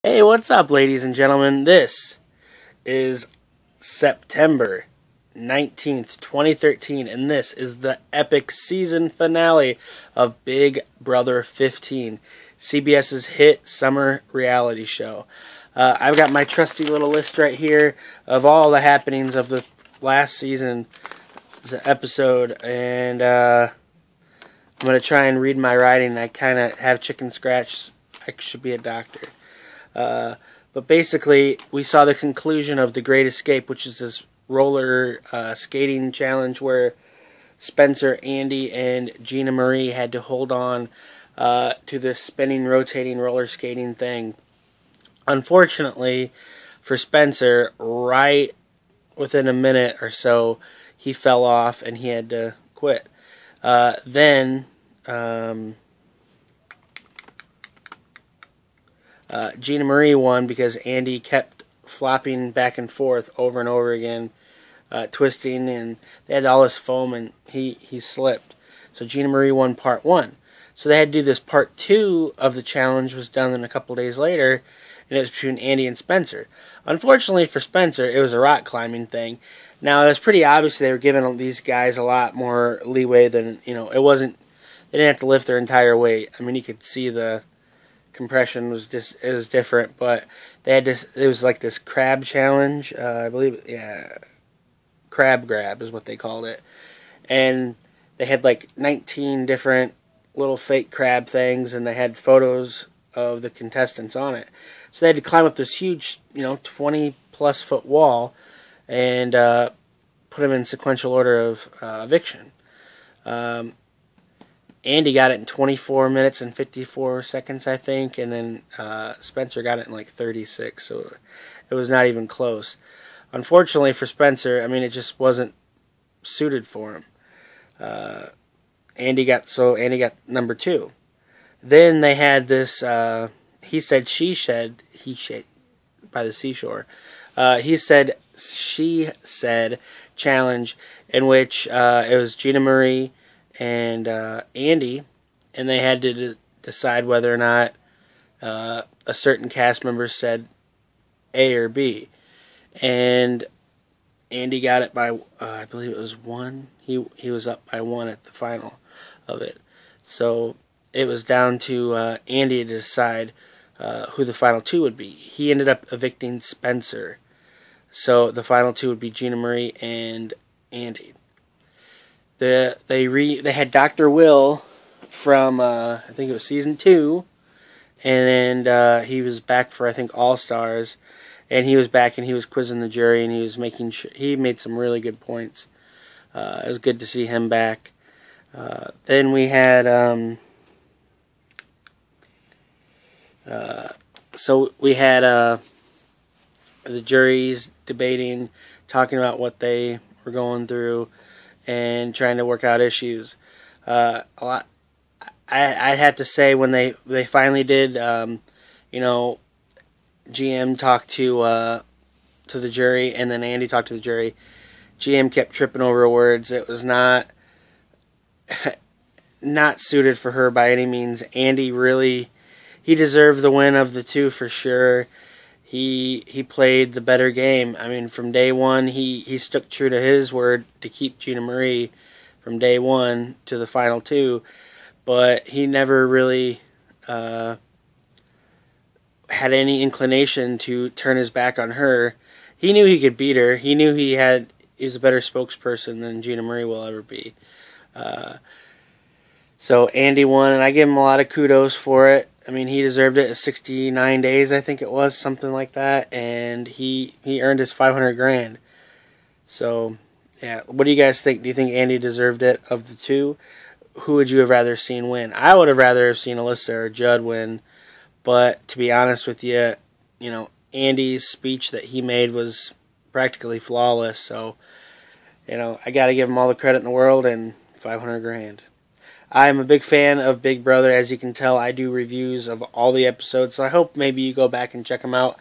Hey, what's up, ladies and gentlemen? This is September 19th, 2013, and this is the epic season finale of Big Brother 15, CBS's hit summer reality show. I've got my trusty little list right here of all the happenings of the last season's episode, and I'm going to try and read my writing. I kind of have chicken scratch. I should be a doctor. But basically, we saw the conclusion of The Great Escape, which is this roller skating challenge where Spencer, Andy, and Ginamarie had to hold on to this spinning, rotating roller skating thing. Unfortunately for Spencer, right within a minute or so, he fell off and he had to quit. Then Ginamarie won because Andy kept flopping back and forth over and over again, twisting, and they had all this foam, and he slipped. So Ginamarie won part 1. So they had to do this part 2 of the challenge, was done a couple days later, and it was between Andy and Spencer. Unfortunately for Spencer, it was a rock climbing thing. Now, it was pretty obvious they were giving these guys a lot more leeway than, it wasn't, they didn't have to lift their entire weight. I mean, you could see the compression was just, it was different, but they had this, it was like this crab challenge, I believe, crab grab is what they called it, and they had like 19 different little fake crab things, and they had photos of the contestants on it, so they had to climb up this huge, 20 plus foot wall, and put them in sequential order of eviction. Andy got it in 24 minutes and 54 seconds, I think, and then Spencer got it in like 36, so it was not even close. Unfortunately for Spencer, I mean, it just wasn't suited for him. Andy got number 2. Then they had this he said, she said, by the seashore. He said, she said challenge, in which it was Ginamarie and Andy, and they had to decide whether or not a certain cast member said A or B, and Andy got it by I believe it was 1. He was up by 1 at the final of it, so it was down to Andy to decide who the final 2 would be. He ended up evicting Spencer, so the final 2 would be Ginamarie and Andy. They had Dr. Will from I think it was season 2, and he was back for, I think, All Stars, and he was back and he was quizzing the jury, and he was making sure he made some really good points. It was good to see him back. Then we had the juries debating, talking about what they were going through, and trying to work out issues. A lot. I'd have to say when they finally did, GM talked to the jury, and then Andy talked to the jury. GM kept tripping over words. It was not suited for her by any means. Andy really, he deserved the win of the 2 for sure. He played the better game. I mean, from day one, he stuck true to his word to keep Ginamarie from day 1 to the final 2, but he never really had any inclination to turn his back on her. He knew he could beat her. He knew he was a better spokesperson than Ginamarie will ever be. So Andy won, and I give him a lot of kudos for it. I mean, he deserved it. 69 days, I think it was, something like that, and he earned his $500,000. So, yeah, what do you guys think? Do you think Andy deserved it of the 2? Who would you have rather seen win? I would have rather have seen Elissa or Judd win, but to be honest with you, Andy's speech that he made was practically flawless, so, I got to give him all the credit in the world, and $500,000. I'm a big fan of Big Brother. As you can tell, I do reviews of all the episodes, so I hope maybe you go back and check them out.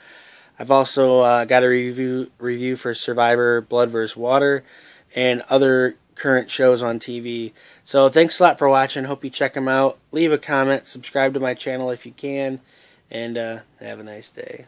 I've also got a review for Survivor, Blood vs. Water, and other current shows on TV. So thanks a lot for watching. Hope you check them out. Leave a comment. Subscribe to my channel if you can. and have a nice day.